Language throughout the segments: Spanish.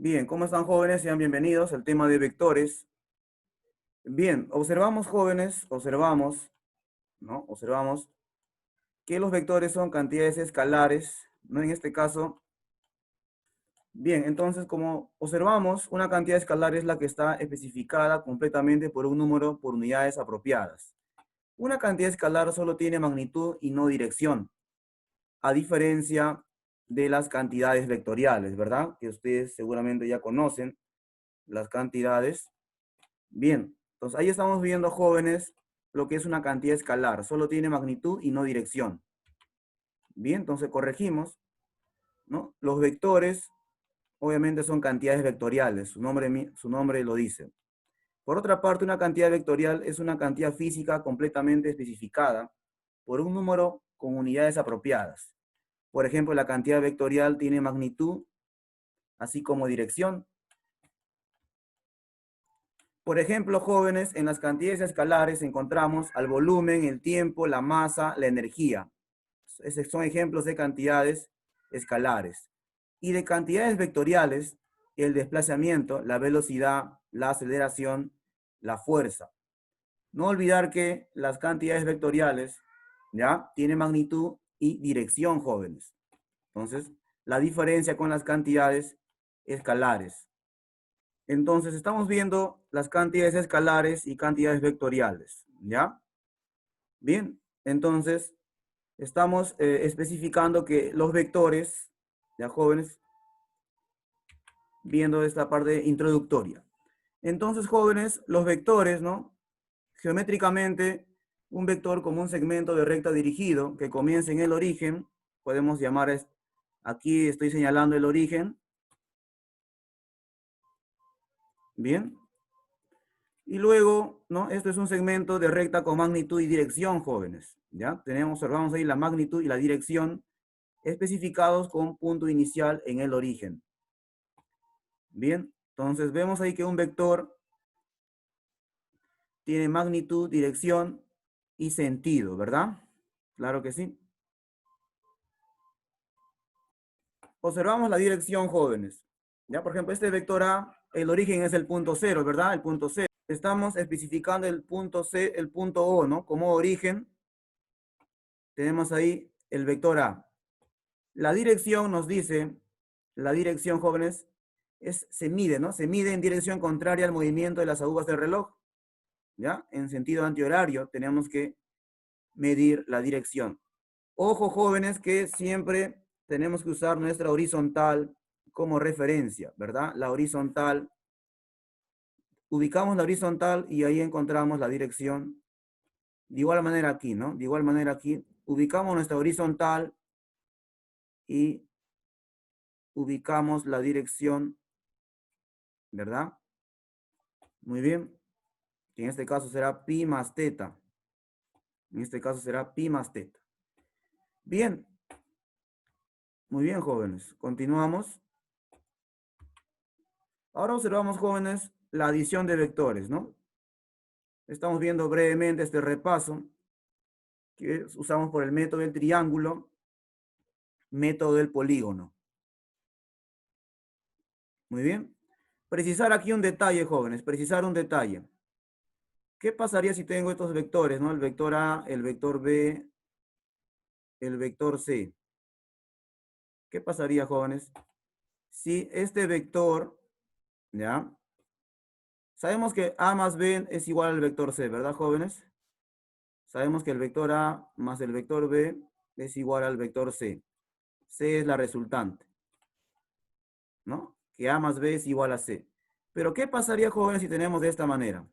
Bien, ¿cómo están jóvenes? Sean bienvenidos al tema de vectores. Bien, observamos jóvenes, ¿no? Observamos que los vectores son cantidades escalares, ¿no? En este caso, bien, entonces como observamos, una cantidad escalar es la que está especificada completamente por un número por unidades apropiadas. Una cantidad escalar solo tiene magnitud y no dirección, a diferencia de las cantidades vectoriales, ¿verdad? Que ustedes seguramente ya conocen las cantidades. Bien, entonces ahí estamos viendo, jóvenes, lo que es una cantidad escalar. Solo tiene magnitud y no dirección. Bien, entonces corregimos, ¿no? Los vectores, obviamente, son cantidades vectoriales. Su nombre lo dice. Por otra parte, una cantidad vectorial es una cantidad física completamente especificada por un número con unidades apropiadas. Por ejemplo, la cantidad vectorial tiene magnitud, así como dirección. Por ejemplo, jóvenes, en las cantidades escalares encontramos al volumen, el tiempo, la masa, la energía. Esos son ejemplos de cantidades escalares. Y de cantidades vectoriales, el desplazamiento, la velocidad, la aceleración, la fuerza. No olvidar que las cantidades vectoriales, ¿ya? Tienen magnitud y dirección, jóvenes. Entonces, la diferencia con las cantidades escalares. Entonces, estamos viendo las cantidades escalares y cantidades vectoriales, ¿ya? Bien, entonces, estamos especificando que los vectores, ya jóvenes, viendo esta parte introductoria. Entonces, jóvenes, los vectores, ¿no? Geométricamente, un vector como un segmento de recta dirigido que comienza en el origen, podemos llamar, aquí estoy señalando el origen, bien, y luego, ¿no? Esto es un segmento de recta con magnitud y dirección, jóvenes. ¿Ya? Observamos ahí la magnitud y la dirección especificados con punto inicial en el origen. Bien, entonces vemos ahí que un vector tiene magnitud, dirección y sentido, ¿verdad? Claro que sí. Observamos la dirección, jóvenes. ¿Ya? Por ejemplo, este vector A, el origen es el punto cero, ¿verdad? El punto cero. Estamos especificando el punto C, el punto O, ¿no? Como origen, tenemos ahí el vector A. La dirección nos dice, la dirección, jóvenes, se mide, ¿no? Se mide en dirección contraria al movimiento de las agujas del reloj, ¿ya? En sentido antihorario tenemos que medir la dirección. Ojo, jóvenes, que siempre tenemos que usar nuestra horizontal como referencia, ¿verdad? La horizontal, ubicamos la horizontal y ahí encontramos la dirección. De igual manera aquí, ¿no? De igual manera aquí, ubicamos nuestra horizontal y ubicamos la dirección, ¿verdad? Muy bien. En este caso será pi más teta. En este caso será pi más teta. Bien. Muy bien, jóvenes. Continuamos. Ahora observamos, jóvenes, la adición de vectores, ¿no? Estamos viendo brevemente este repaso que usamos por el método del triángulo, método del polígono. Muy bien. Precisar aquí un detalle, jóvenes. Precisar un detalle. ¿Qué pasaría si tengo estos vectores, ¿no? El vector A, el vector B, el vector C. ¿Qué pasaría, jóvenes? Si este vector, ¿ya? Sabemos que A más B es igual al vector C, ¿verdad, jóvenes? Sabemos que el vector A más el vector B es igual al vector C. C es la resultante, ¿no? Que A más B es igual a C. Pero ¿qué pasaría, jóvenes, si tenemos de esta manera?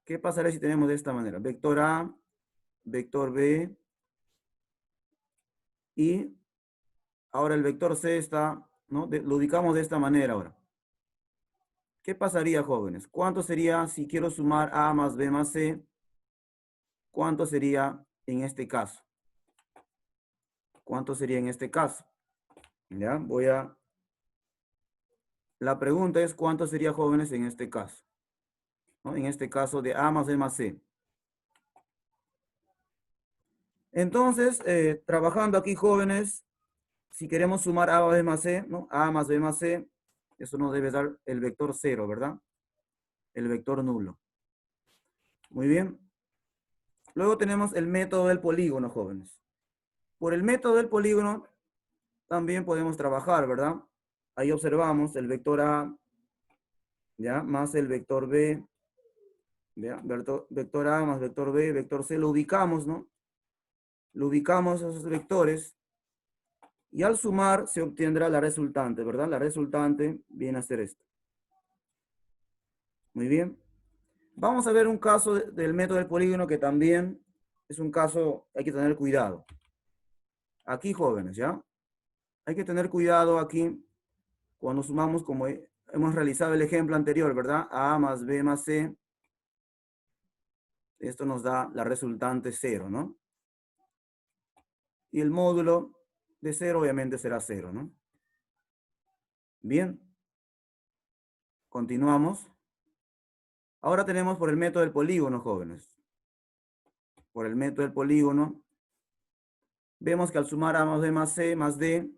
¿Qué pasaría si tenemos de esta manera? Vector A, vector B, y ahora el vector C está, ¿no? Lo ubicamos de esta manera ahora. ¿Qué pasaría, jóvenes? ¿Cuánto sería si quiero sumar A más B más C? ¿Cuánto sería en este caso? ¿Cuánto sería en este caso? ¿Ya? La pregunta es ¿cuánto sería, jóvenes, en este caso? ¿No? En este caso de A más B más C. Entonces, trabajando aquí, jóvenes, si queremos sumar A más B más C, ¿no? A más B más C, Eso nos debe dar el vector 0, ¿verdad? El vector nulo. Muy bien. Luego tenemos el método del polígono, jóvenes. Por el método del polígono también podemos trabajar, ¿verdad? Ahí observamos el vector A, ¿ya? Más el vector B, ¿ya? Vector A más vector B, vector C, lo ubicamos, ¿no? Lo ubicamos a esos vectores y al sumar se obtendrá la resultante, ¿verdad? La resultante viene a ser esto. Muy bien. Vamos a ver un caso del método del polígono que también es un caso, hay que tener cuidado. Aquí, jóvenes, ¿ya? Hay que tener cuidado aquí cuando sumamos como hemos realizado el ejemplo anterior, ¿verdad? A más B más C. Esto nos da la resultante 0, ¿no? Y el módulo de 0 obviamente será 0, ¿no? Bien. Continuamos. Ahora tenemos por el método del polígono, jóvenes. Por el método del polígono, vemos que al sumar A más B más C más D,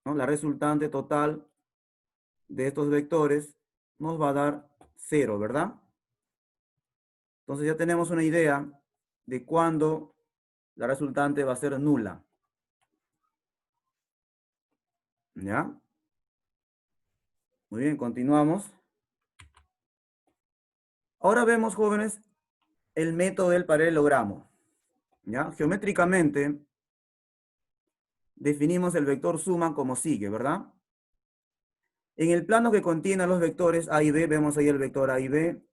¿no? La resultante total de estos vectores nos va a dar 0, ¿verdad? Entonces ya tenemos una idea de cuándo la resultante va a ser nula. ¿Ya? Muy bien, continuamos. Ahora vemos, jóvenes, el método del paralelogramo. ¿Ya? Geométricamente, definimos el vector suma como sigue, ¿verdad? En el plano que contiene los vectores A y B, vemos ahí el vector A y B.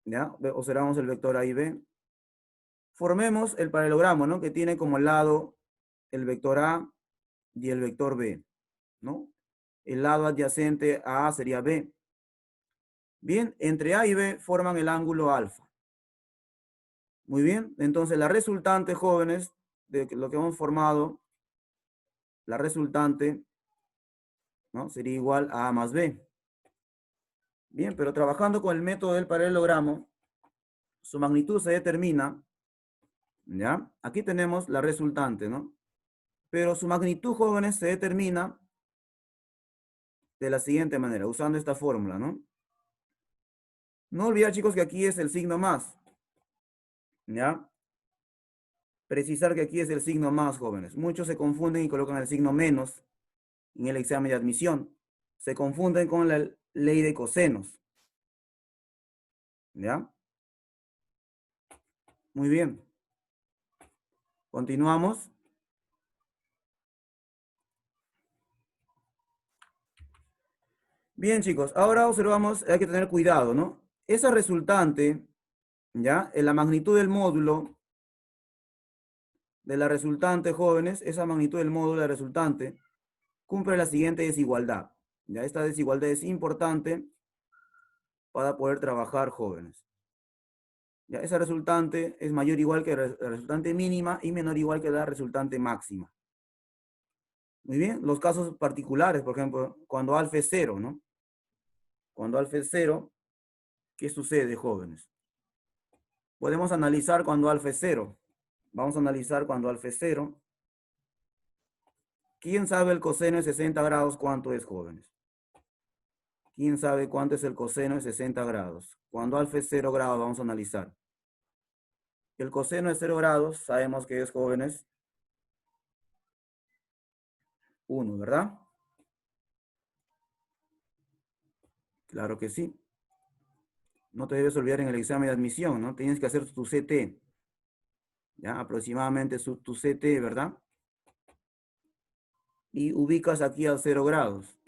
¿Ya? Observamos el vector A y B. Formemos el paralelogramo, ¿no? Que tiene como lado el vector A y el vector B, ¿no? El lado adyacente a A sería B. Bien, entre A y B forman el ángulo alfa. Muy bien, entonces la resultante, jóvenes, de lo que hemos formado, la resultante, ¿no? Sería igual a A más B. Bien, pero trabajando con el método del paralelogramo, su magnitud se determina, ¿ya? Aquí tenemos la resultante, ¿no? Pero su magnitud, jóvenes, se determina de la siguiente manera, usando esta fórmula, ¿no? No olvidar, chicos, que aquí es el signo más, ¿ya? Precisar que aquí es el signo más, jóvenes. Muchos se confunden y colocan el signo menos en el examen de admisión. Se confunden con la ley de cosenos, ¿ya? Muy bien. Continuamos. Bien, chicos, ahora observamos, hay que tener cuidado, ¿no? Esa resultante, ¿ya? En la magnitud del módulo de la resultante, jóvenes, esa magnitud del módulo de la resultante cumple la siguiente desigualdad. ¿Ya? Esta desigualdad es importante para poder trabajar, jóvenes. ¿Ya? Esa resultante es mayor o igual que la resultante mínima y menor o igual que la resultante máxima. Muy bien, los casos particulares, por ejemplo, cuando alfa es 0, ¿no? Cuando alfa es 0, ¿qué sucede, jóvenes? Podemos analizar cuando alfa es 0. Vamos a analizar cuando alfa es 0. ¿Quién sabe el coseno de 60 grados cuánto es, jóvenes? ¿Quién sabe cuánto es el coseno de 60 grados? Cuando alfa es 0 grados, vamos a analizar. El coseno de 0 grados, sabemos que es, jóvenes, 1, ¿verdad? Claro que sí. No te debes olvidar en el examen de admisión, ¿no? Tienes que hacer tu CT. ¿Ya? Aproximadamente tu CT, ¿verdad? Y ubicas aquí a 0 grados.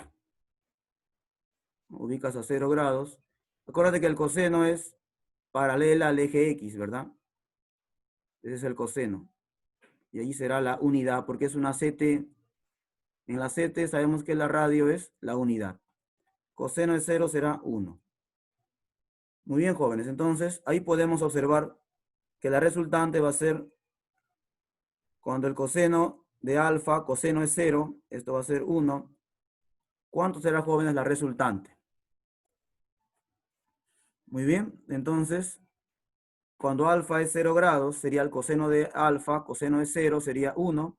Ubicas a 0 grados. Acuérdate que el coseno es paralela al eje X, ¿verdad? Ese es el coseno. Y ahí será la unidad, porque es una CT. En la CT sabemos que la radio es la unidad. Coseno de 0 será 1. Muy bien, jóvenes. Entonces, ahí podemos observar que la resultante va a ser cuando el coseno de alfa, coseno es 0, esto va a ser 1. ¿Cuánto será, jóvenes, la resultante? Muy bien, entonces, cuando alfa es 0 grados, sería el coseno de alfa, coseno de 0 sería 1.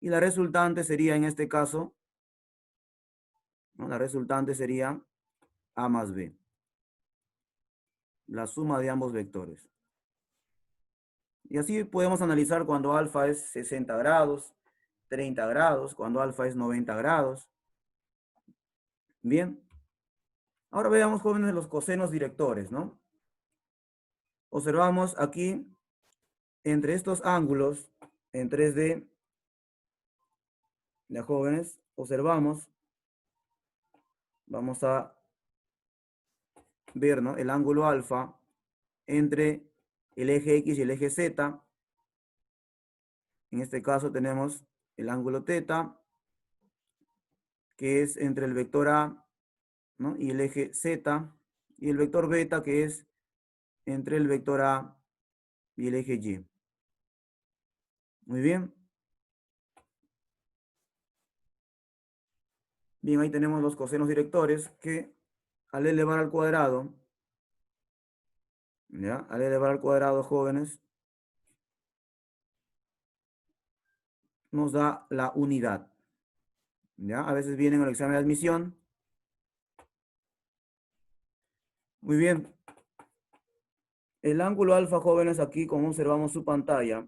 Y la resultante sería, en este caso, ¿no? La resultante sería A más B. La suma de ambos vectores. Y así podemos analizar cuando alfa es 60 grados, 30 grados, cuando alfa es 90 grados. Bien. Ahora veamos, jóvenes, los cosenos directores, ¿no? Observamos aquí, entre estos ángulos, en 3D, ya jóvenes, observamos, vamos a ver, ¿no? El ángulo alfa entre el eje X y el eje Z. En este caso tenemos el ángulo teta, que es entre el vector A, ¿no? Y el eje Z, y el vector beta, que es entre el vector A y el eje Y. Muy bien. Bien, ahí tenemos los cosenos directores que al elevar al cuadrado, ¿ya? Al elevar al cuadrado, jóvenes, nos da la unidad, ¿ya? A veces viene en el examen de admisión. Muy bien. El ángulo alfa, jóvenes, aquí como observamos su pantalla,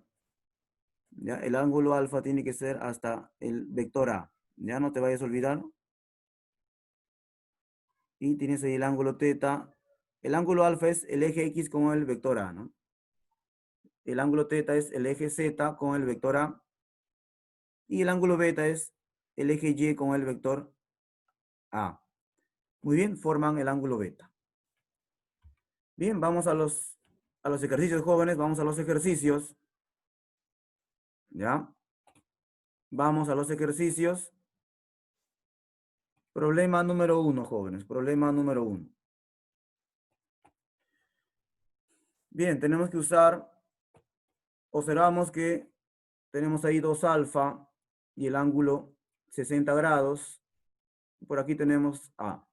¿ya? El ángulo alfa tiene que ser hasta el vector A, ya no te vayas a olvidar. Y tienes ahí el ángulo teta. El ángulo alfa es el eje X con el vector A, ¿no? El ángulo teta es el eje Z con el vector A. Y el ángulo beta es el eje Y con el vector A. Muy bien, forman el ángulo beta. Bien, vamos a los ejercicios, jóvenes. Vamos a los ejercicios. ¿Ya? Vamos a los ejercicios. Problema número 1, jóvenes. Problema número 1. Bien, tenemos que usar, observamos que tenemos ahí 2 alfa y el ángulo 60 grados. Por aquí tenemos A.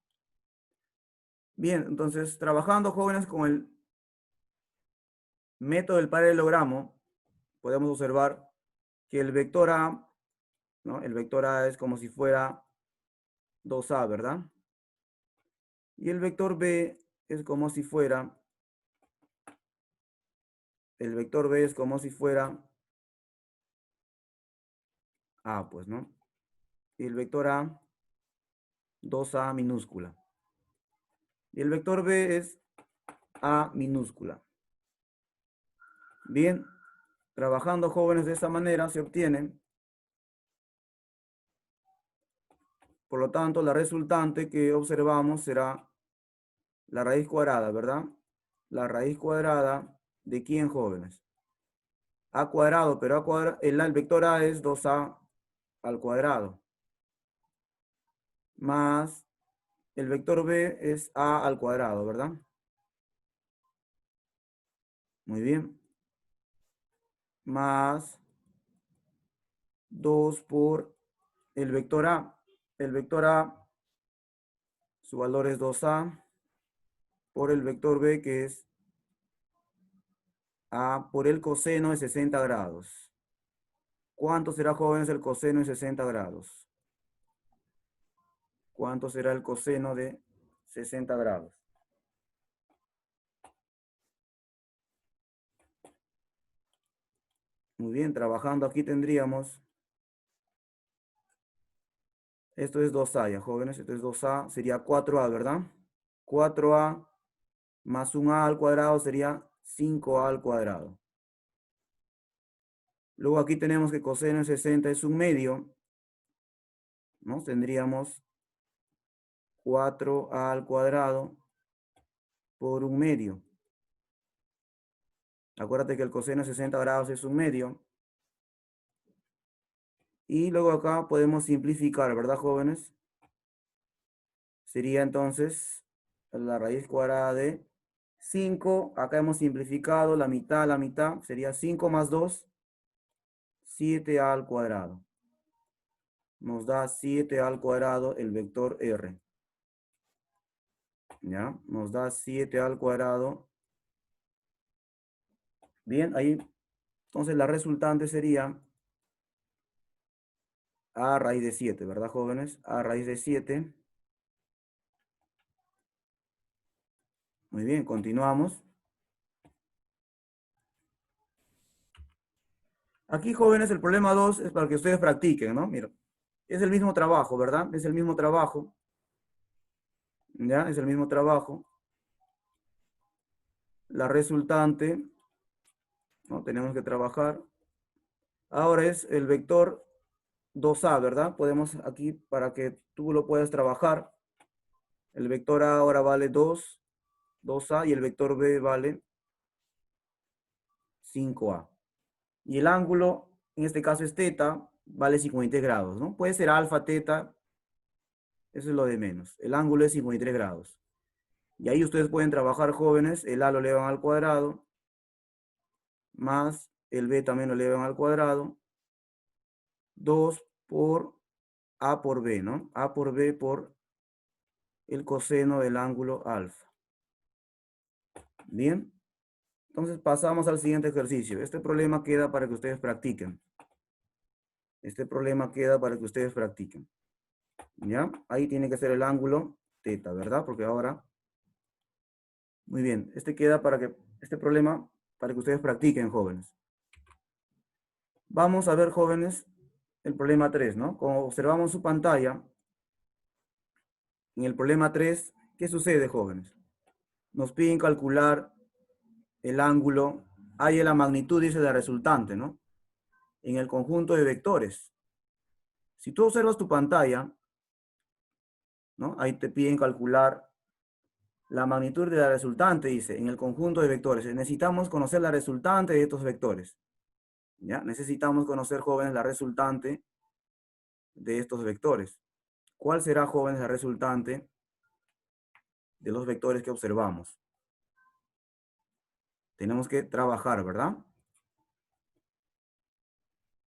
Bien, entonces, trabajando, jóvenes, con el método del paralelogramo, podemos observar que el vector A, ¿no? El vector A es como si fuera 2A, ¿verdad? Y el vector B es como si fuera, el vector B es como si fuera A, pues, ¿no? Y el vector A, 2A minúscula. Y el vector B es A minúscula. Bien, trabajando, jóvenes, de esta manera se obtiene, por lo tanto, la resultante que observamos será la raíz cuadrada, ¿verdad? La raíz cuadrada de ¿quién, jóvenes? A cuadrado, pero el vector A es 2A al cuadrado. Más el vector B es A al cuadrado, ¿verdad? Muy bien. Más 2 por el vector A. El vector A, su valor es 2A por el vector B, que es A por el coseno de 60 grados. ¿Cuánto será, jóvenes, el coseno de 60 grados? ¿Cuánto será el coseno de 60 grados? Muy bien, trabajando aquí tendríamos, esto es 2A, ya, jóvenes, esto es 2A, sería 4A, ¿verdad? 4A más un A al cuadrado sería 5A al cuadrado. Luego aquí tenemos que coseno de 60 es un medio, ¿no? Tendríamos 4A al cuadrado por un medio. Acuérdate que el coseno de 60 grados es un medio. Y luego acá podemos simplificar, ¿verdad, jóvenes? Sería entonces la raíz cuadrada de 5. Acá hemos simplificado la mitad. Sería 5 más 2, 7A al cuadrado. Nos da 7A al cuadrado el vector R. ¿Ya? Nos da 7A al cuadrado. Bien, ahí. Entonces la resultante sería A raíz de 7, ¿verdad, jóvenes? A raíz de 7 Muy bien, continuamos. Aquí, jóvenes, el problema 2 es para que ustedes practiquen, ¿no? Mira, es el mismo trabajo, ¿verdad? Es el mismo trabajo. ¿Ya? Es el mismo trabajo. La resultante, ¿no? Tenemos que trabajar. Ahora es el vector 2A, ¿verdad? Podemos aquí, para que tú lo puedas trabajar, el vector A ahora vale 2A, y el vector B vale 5A. Y el ángulo, en este caso es teta, vale 53 grados, ¿no? Puede ser alfa, teta, eso es lo de menos. El ángulo es 53 grados. Y ahí ustedes pueden trabajar, jóvenes, el A lo elevan al cuadrado, más el B también lo elevan al cuadrado, 2 por A por B, ¿no? A por B por el coseno del ángulo alfa. Bien, entonces pasamos al siguiente ejercicio. Este problema queda para que ustedes practiquen. Este problema queda para que ustedes practiquen. ¿Ya? Ahí tiene que ser el ángulo teta, ¿verdad? Porque ahora... Muy bien, este problema para que ustedes practiquen, jóvenes. Vamos a ver, jóvenes, el problema 3, ¿no? Como observamos su pantalla, en el problema 3, ¿qué sucede, jóvenes? Nos piden calcular el ángulo, hay la magnitud, dice la resultante, ¿no? En el conjunto de vectores. Si tú observas tu pantalla, ¿no? Ahí te piden calcular la magnitud de la resultante, dice, en el conjunto de vectores. Necesitamos conocer la resultante de estos vectores. ¿Ya? Necesitamos conocer, jóvenes, la resultante de estos vectores. ¿Cuál será, jóvenes, la resultante de los vectores que observamos? Tenemos que trabajar, ¿verdad?